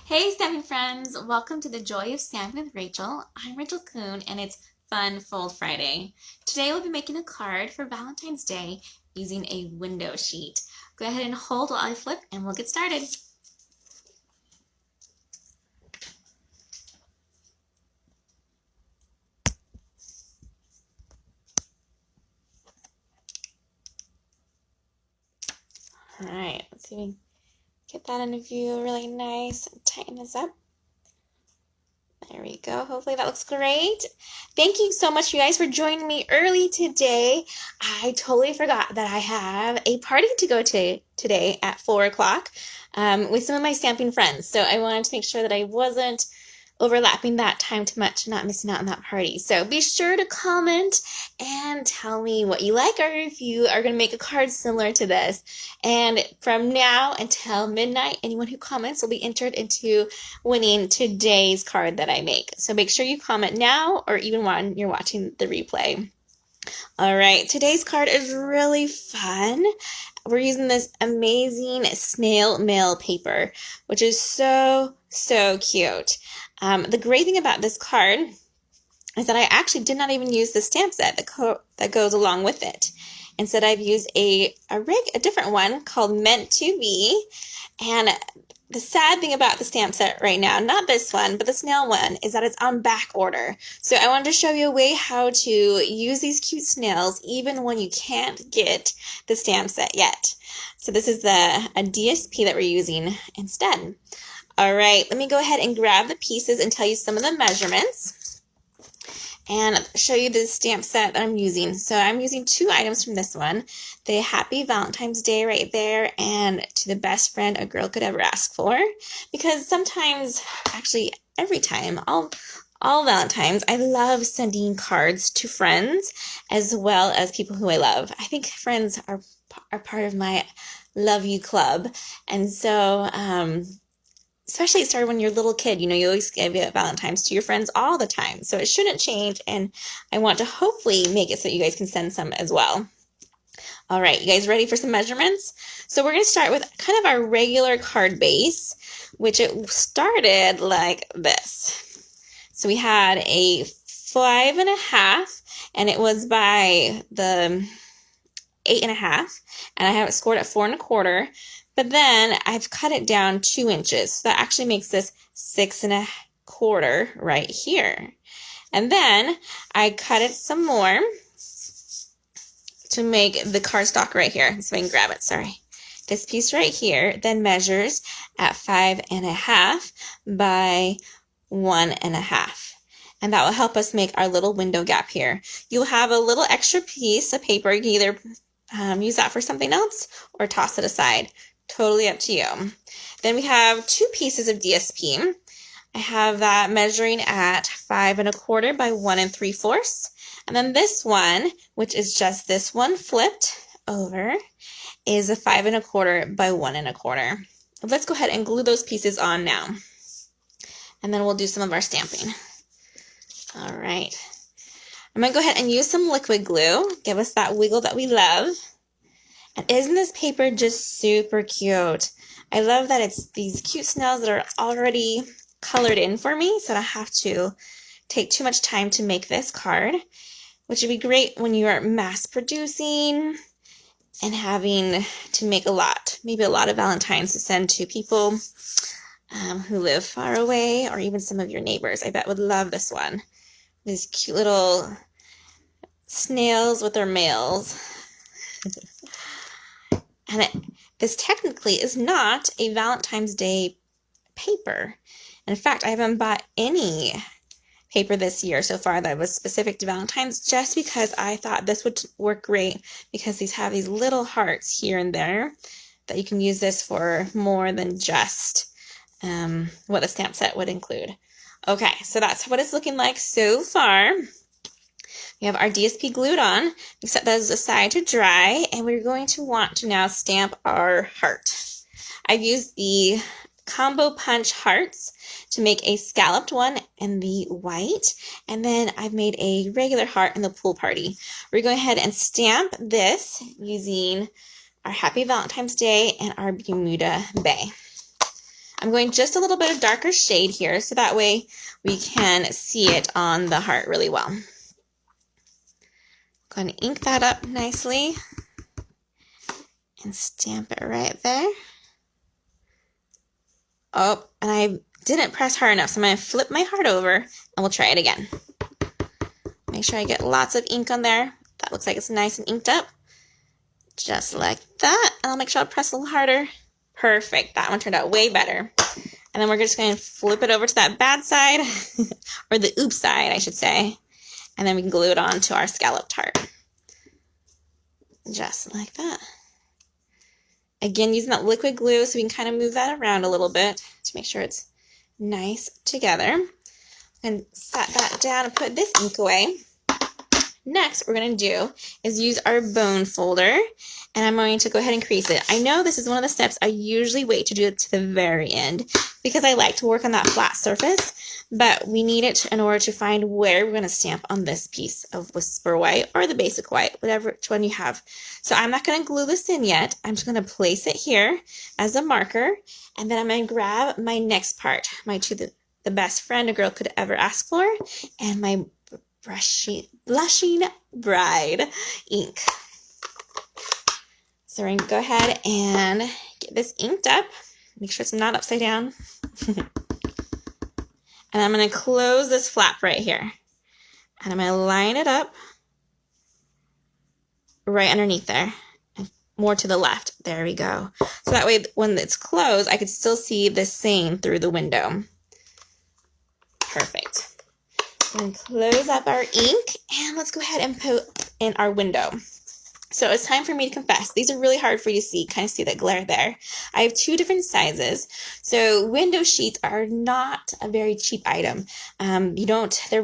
Hey stamping friends, welcome to the Joy of Stamping with Rachel. I'm Rachel Coon and it's Fun Fold Friday. Today we'll be making a card for Valentine's Day using a window sheet. Go ahead and hold while I flip and we'll get started. Alright, let's see if we can get that in view really nice and tighten this up. There we go. Hopefully that looks great. Thank you so much, you guys, for joining me early today. I totally forgot that I have a party to go to today at 4 o'clock with some of my stamping friends. So I wanted to make sure that I wasn't overlapping that time too much, not missing out on that party. So be sure to comment and tell me what you like or if you are going to make a card similar to this. And from now until midnight, anyone who comments will be entered into winning today's card that I make. So make sure you comment now or even when you're watching the replay. All right, today's card is really fun. We're using this amazing snail mail paper, which is so cute. The great thing about this card is that I actually did not even use the stamp set that goes along with it. Instead, I've used a different one called Meant to Be. And the sad thing about the stamp set right now, not this one, but the snail one, is that it's on back order. So I wanted to show you a way how to use these cute snails even when you can't get the stamp set yet. So this is a DSP that we're using instead. All right, let me go ahead and grab the pieces and tell you some of the measurements and show you the stamp set that I'm using. So I'm using 2 items from this one, the Happy Valentine's Day right there, and to the best friend a girl could ever ask for. Because sometimes, actually every time, all Valentines, I love sending cards to friends as well as people who I love. I think friends are part of my love you club. And so, especially it started when you're a little kid, you always give Valentines to your friends all the time. So it shouldn't change, and I want to hopefully make it so that you guys can send some as well. All right, you guys ready for some measurements? So we're going to start with kind of our regular card base, which it started like this. So we had a 5.5, and it was by the 8.5, and I have it scored at 4.25. But then I've cut it down 2 inches. So that actually makes this 6.25 right here. And then I cut it some more to make the cardstock right here. So I can grab it, sorry. This piece right here then measures at 5.5 by 1.5. And that will help us make our little window gap here. You'll have a little extra piece of paper. You can either use that for something else or toss it aside. Totally up to you. Then we have 2 pieces of DSP. I have that measuring at 5.25 by 1 3/4. And then this one, which is just this one flipped over, is a 5.25 by 1.25. Let's go ahead and glue those pieces on now. And then we'll do some of our stamping. All right. I'm going to go ahead and use some liquid glue. Give us that wiggle that we love. And isn't this paper just super cute? I love that it's these cute snails that are already colored in for me, so I don't have to take too much time to make this card, which would be great when you are mass producing and having to make maybe a lot of Valentines to send to people who live far away, or even some of your neighbors. I bet would love this one. These cute little snails with their mails. And this technically is not a Valentine's Day paper. In fact, I haven't bought any paper this year so far that was specific to Valentine's, just because I thought this would work great, because these have these little hearts here and there that you can use this for more than just what a stamp set would include. Okay, so that's what it's looking like so far. We have our DSP glued on. We set those aside to dry, and we're going to want to now stamp our heart. I've used the combo punch hearts to make a scalloped one in the white, and then I've made a regular heart in the pool party. We're going ahead and stamp this using our Happy Valentine's Day and our Bermuda Bay. I'm going just a little bit of darker shade here, so that way we can see it on the heart really well. I'm going to ink that up nicely and stamp it right there. Oh, and I didn't press hard enough, so I'm going to flip my heart over and we'll try it again. Make sure I get lots of ink on there. That looks like it's nice and inked up. Just like that. And I'll make sure I press a little harder. Perfect. That one turned out way better. And then we're just going to flip it over to that bad side, or the oops side, I should say. And then we can glue it on to our scalloped heart. Just like that. Again, using that liquid glue so we can kind of move that around a little bit to make sure it's nice together. And set that down and put this ink away. Next, what we're going to do is use our bone folder, and I'm going to go ahead and crease it. I know this is one of the steps I usually wait to do it to the very end because I like to work on that flat surface, but we need it in order to find where we're going to stamp on this piece of Whisper White or the basic white, whatever one you have. So I'm not going to glue this in yet. I'm just going to place it here as a marker, and then I'm going to grab my next part, the best friend a girl could ever ask for, and my Blushing Bride ink. So we're going to go ahead and get this inked up. Make sure it's not upside down. And I'm going to close this flap right here. And I'm going to line it up right underneath there. And more to the left. There we go. So that way when it's closed, I could still see the seam through the window. Perfect. And close up our ink, and let's go ahead and put in our window. So it's time for me to confess. These are really hard for you to see, kind of see that glare there. I have two different sizes. So window sheets are not a very cheap item. They're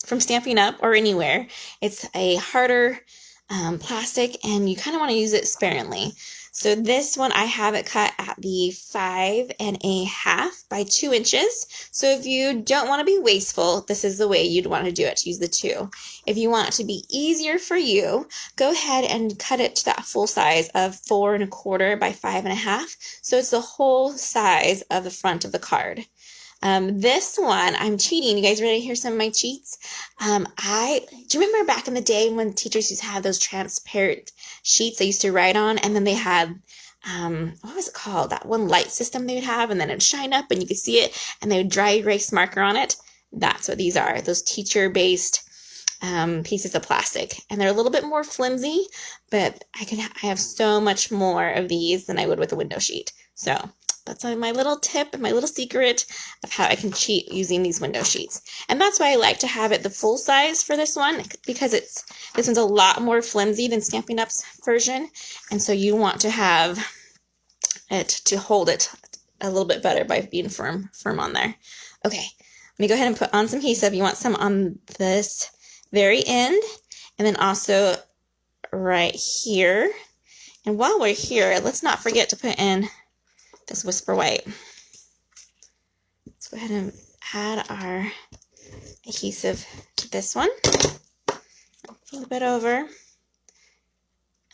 from Stampin' Up or anywhere. It's a harder plastic, and you kind of want to use it sparingly. So this one, I have it cut at the 5.5 by 2 inches. So if you don't want to be wasteful, this is the way you'd want to do it, to use the 2. If you want it to be easier for you, go ahead and cut it to that full size of 4.25 by 5.5. So it's the whole size of the front of the card. This one, I'm cheating. You guys ready to hear some of my cheats? Do you remember back in the day when teachers used to have those transparent sheets they used to write on, and then they had, what was it called? That one light system they would have, and then it'd shine up and you could see it, and they would dry erase marker on it. That's what these are, those teacher-based pieces of plastic. And they're a little bit more flimsy, but I have so much more of these than I would with a window sheet. So that's my little tip and my little secret of how I can cheat using these window sheets. And that's why I like to have it the full size for this one, because this one's a lot more flimsy than Stampin' Up's version. And so you want to have it to hold it a little bit better by being firm on there. Okay, let me go ahead and put on some adhesive. You want some on this very end, and then also right here. And while we're here, let's not forget to put in this Whisper White. Let's go ahead and add our adhesive to this one. Flip it over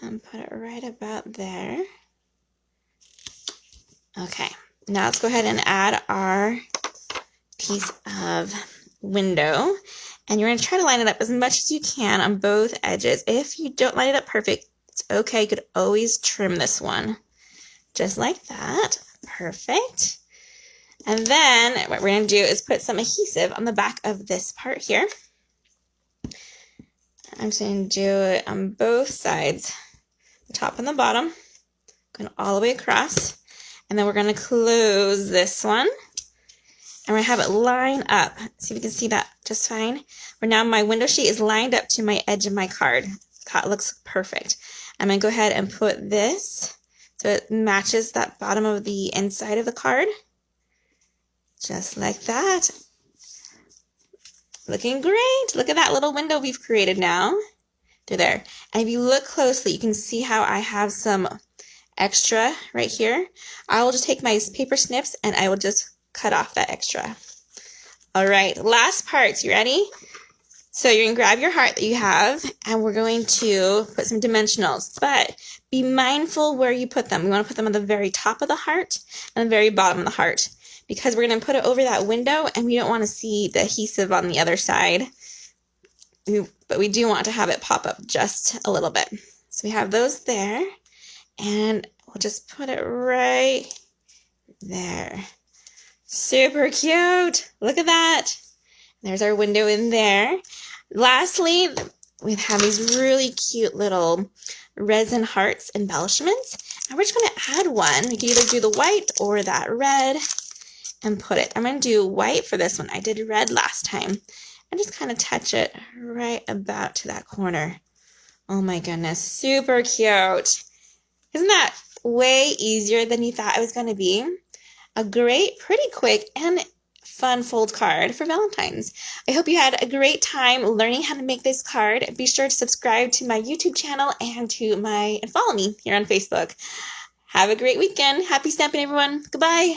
and put it right about there. Okay, now let's go ahead and add our piece of window. And you're going to try to line it up as much as you can on both edges. If you don't line it up perfect, it's okay. You could always trim this one. Just like that. Perfect. And then what we're going to do is put some adhesive on the back of this part here. I'm just going to do it on both sides, the top and the bottom, going all the way across. And then we're going to close this one. And we're going to have it line up. See if you can see that just fine. Where now my window sheet is lined up to my edge of my card. That looks perfect. I'm going to go ahead and put this so it matches that bottom of the inside of the card. Just like that. Looking great. Look at that little window we've created now. Through there. And if you look closely, you can see how I have some extra right here. I will just take my paper snips and I will just cut off that extra. All right, last parts. You ready? So you're going to grab your heart that you have, and we're going to put some dimensionals. But be mindful where you put them. We want to put them on the very top of the heart and the very bottom of the heart, because we're going to put it over that window and we don't want to see the adhesive on the other side. But we do want to have it pop up just a little bit. So we have those there, and we'll just put it right there. Super cute. Look at that. There's our window in there. Lastly, we have these really cute little resin hearts embellishments, and we're just going to add one. We can either do the white or that red and put it. I'm going to do white for this one. I did red last time, and just kind of touch it right about to that corner. Oh my goodness, super cute. Isn't that way easier than you thought it was going to be? A great, pretty quick, and fun fold card for Valentine's. I hope you had a great time learning how to make this card. Be sure to subscribe to my YouTube channel and follow me here on Facebook. Have a great weekend. Happy stamping, everyone. Goodbye.